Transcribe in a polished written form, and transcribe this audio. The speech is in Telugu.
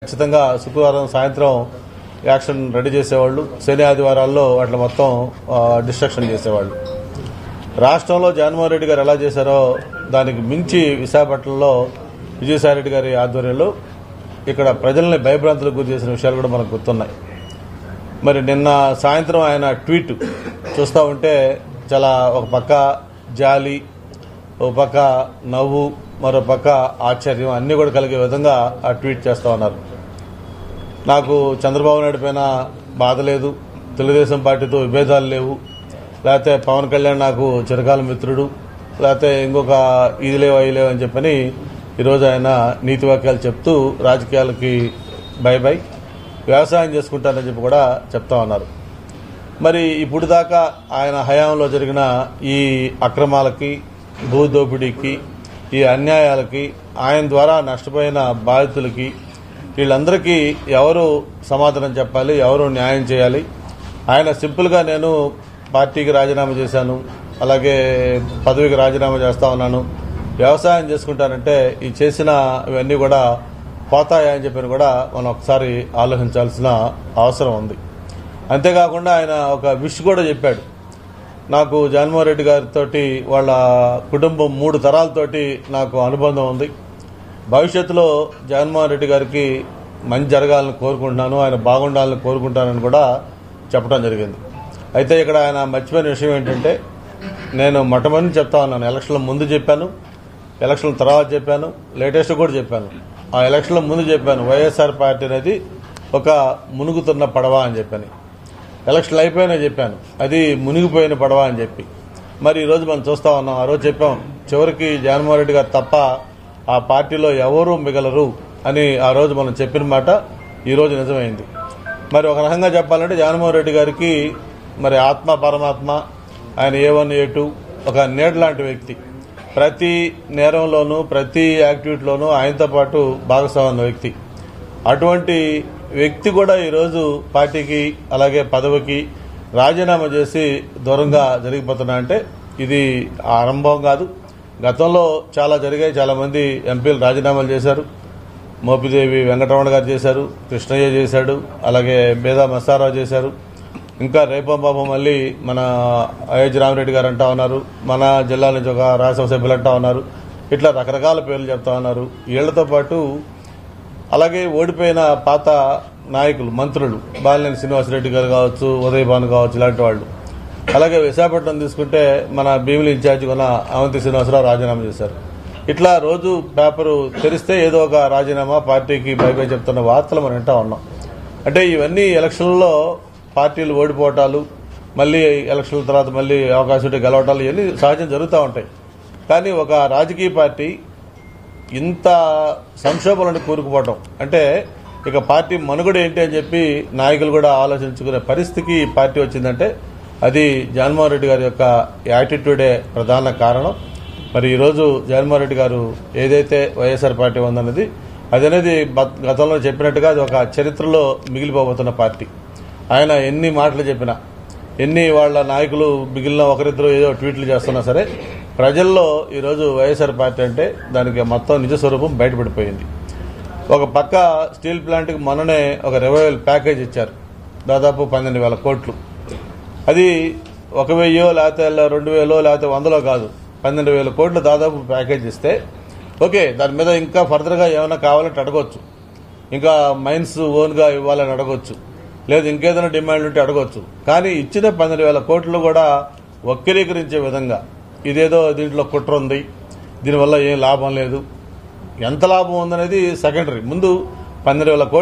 ఖచ్చితంగా శుక్రవారం సాయంత్రం యాక్షన్ రెడీ చేసేవాళ్ళు, శని ఆదివారాల్లో అట్లా మొత్తం డిస్ట్రక్షన్ చేసేవాళ్ళు. రాష్ట్రంలో జగన్మోహన్ రెడ్డి గారు ఎలా చేశారో దానికి మించి విశాఖపట్నంలో విజయసాయిరెడ్డి గారి ఆధ్వర్యంలో ఇక్కడ ప్రజల్ని భయభ్రాంతులకు గురి చేసిన విషయాలు కూడా మనకు గుర్తున్నాయి. మరి నిన్న సాయంత్రం ఆయన ట్వీట్ చూస్తూ ఉంటే చాలా ఒక పక్క జాలి, ఒక పక్క నవ్వు, మరో పక్క ఆశ్చర్యం అన్నీ కూడా కలిగే విధంగా ఆ ట్వీట్ చేస్తూ ఉన్నారు. నాకు చంద్రబాబు నాయుడు పైన బాధ లేదు, తెలుగుదేశం పార్టీతో విభేదాలు లేవు, లేకపోతే పవన్ కళ్యాణ్ నాకు చిరకాల మిత్రుడు, లేకపోతే ఇంకొక ఇది లేవు అవి లేవు అని చెప్పని ఈరోజు ఆయన నీతి వాక్యాలు చెప్తూ రాజకీయాలకి బై బై, వ్యవసాయం చేసుకుంటారని చెప్పి కూడా చెప్తా ఉన్నారు. మరి ఇప్పుడు దాకా ఆయన హయాంలో జరిగిన ఈ అక్రమాలకి, భూదోపిడీకి, ఈ అన్యాయాలకి, ఆయన ద్వారా నష్టపోయిన బాధితులకి వీళ్ళందరికీ ఎవరు సమాధానం చెప్పాలి, ఎవరు న్యాయం చేయాలి? ఆయన సింపుల్గా నేను పార్టీకి రాజీనామా చేశాను, అలాగే పదవికి రాజీనామా చేస్తా ఉన్నాను, వ్యవసాయం చేసుకుంటానంటే ఈ చేసిన ఇవన్నీ కూడా పోతాయా అని చెప్పి కూడా మనం ఒకసారి ఆలోచించాల్సిన అవసరం ఉంది. అంతేకాకుండా ఆయన ఒక విష్ కూడా చెప్పాడు. నాకు జగన్మోహన్ రెడ్డి గారితో వాళ్ళ కుటుంబం 3 తరాలతోటి నాకు అనుబంధం ఉంది, భవిష్యత్తులో జగన్మోహన్ రెడ్డి గారికి మంచి జరగాలని కోరుకుంటున్నాను, ఆయన బాగుండాలని కోరుకుంటానని కూడా చెప్పడం జరిగింది. అయితే ఇక్కడ ఆయన మర్చిపోయిన విషయం ఏంటంటే, నేను మొట్టమొదటి చెప్తా ఉన్నాను, ఎలక్షన్ల ముందు చెప్పాను, ఎలక్షన్ల తర్వాత చెప్పాను, లేటెస్ట్ కూడా చెప్పాను. ఆ ఎలక్షన్ల ముందు చెప్పాను వైఎస్ఆర్ పార్టీ అనేది ఒక మునుగుతున్న పడవ అని చెప్పాను. ఎలక్షన్లు అయిపోయినా చెప్పాను అది మునిగిపోయిన పడవ అని చెప్పి. మరి ఈరోజు మనం చూస్తా ఉన్నాం, ఆ రోజు చెప్పాం చివరికి జగన్మోహన్ రెడ్డి గారు తప్ప ఆ పార్టీలో ఎవరూ మిగలరు అని ఆ రోజు మనం చెప్పిన మాట ఈరోజు నిజమైంది. మరి ఒక రకంగా చెప్పాలంటే జగన్మోహన్ రెడ్డి గారికి మరి ఆత్మ పరమాత్మ, ఆయన A1 A2 ఒక నీడ లాంటి వ్యక్తి. ప్రతి నేరంలోనూ ప్రతి యాక్టివిటీలోనూ ఆయనతో పాటు భాగస్వామ్య వ్యక్తి. అటువంటి వ్యక్తి కూడా ఈరోజు పార్టీకి అలాగే పదవికి రాజీనామా చేసి దూరంగా జరిగిపోతున్నా అంటే ఇది ఆరంభం కాదు. గతంలో చాలా జరిగాయి, చాలా మంది ఎంపీలు రాజీనామాలు చేశారు. మోపిదేవి వెంకటరమణ గారు చేశారు, కృష్ణయ్య చేశాడు, అలాగే బేదా మస్తారావు చేశారు, ఇంకా రేపంబాబు మళ్ళీ మన అయోధ్య రామిరెడ్డి గారు అంటా ఉన్నారు, మన జిల్లా నుంచి ఒక రాజ్యసభ సభ్యులు అంటా ఉన్నారు. ఇట్లా రకరకాల పేర్లు చెప్తా ఉన్నారు. వీళ్లతో పాటు అలాగే ఓడిపోయిన పాత నాయకులు, మంత్రులు, బాలినేని శ్రీనివాసరెడ్డి గారు కావచ్చు, ఉదయ్ భాను కావచ్చు, ఇలాంటి వాళ్ళు. అలాగే విశాఖపట్నం తీసుకుంటే మన భీమిలి ఇన్ఛార్జిగా ఉన్న అవంతి శ్రీనివాసరావు రాజీనామా చేశారు. ఇట్లా రోజు పేపరు తెరిస్తే ఏదో ఒక రాజీనామా, పార్టీకి బై బై చెప్తున్న వార్తలు మనం వింటా ఉన్నాం. అంటే ఇవన్నీ ఎలక్షన్లలో పార్టీలు ఓడిపోవటాలు, మళ్ళీ ఎలక్షన్ల తర్వాత మళ్ళీ అవకాశం ఉంటే గెలవటాలు, ఇవన్నీ సహజం జరుగుతూ ఉంటాయి. కానీ ఒక రాజకీయ పార్టీ ఇంత సంక్షోభాలను కూరుకుపోవటం అంటే ఇక పార్టీ మనుగడ ఏంటి అని చెప్పి నాయకులు కూడా ఆలోచించుకునే పరిస్థితికి పార్టీ వచ్చిందంటే అది జగన్మోహన్ రెడ్డి గారి యొక్క యాటిట్యూడే ప్రధాన కారణం. మరి ఈరోజు జగన్మోహన్ రెడ్డి గారు ఏదైతే వైఎస్ఆర్ పార్టీ ఉందన్నది అదనేది గతంలో చెప్పినట్టుగా అది ఒక చరిత్రలో మిగిలిపోబోతున్న పార్టీ. ఆయన ఎన్ని మాటలు చెప్పినా, ఎన్ని వాళ్ళ నాయకులు మిగిలిన ఒకరిద్దరు ఏదో ట్వీట్లు చేస్తున్నా సరే ప్రజల్లో ఈరోజు వైఎస్ఆర్ పార్టీ అంటే దానికి మొత్తం నిజ స్వరూపం బయటపడిపోయింది. ఒక పక్క స్టీల్ ప్లాంట్కి మొన్ననే ఒక రివైవల్ ప్యాకేజ్ ఇచ్చారు, దాదాపు 12,000 కోట్లు. అది 1,000 లేకపోతే 2,000 లేకపోతే 100 కాదు, 12,000 కోట్లు దాదాపు ప్యాకేజ్ ఇస్తే ఓకే, దాని మీద ఇంకా ఫర్దర్గా ఏమైనా కావాలంటే అడగొచ్చు, ఇంకా మైన్స్ ఓన్గా ఇవ్వాలని అడగొచ్చు, లేదు ఇంకేదైనా డిమాండ్ ఉంటే అడగొచ్చు. కానీ ఇచ్చిన 12,000 కోట్లు కూడా వక్రీకరించే విధంగా ఇదేదో దీంట్లో కుట్ర ఉంది, దీనివల్ల ఏం లాభం లేదు, ఎంత లాభం ఉందనేది సెకండరీ. ముందు 12,000 కోట్లు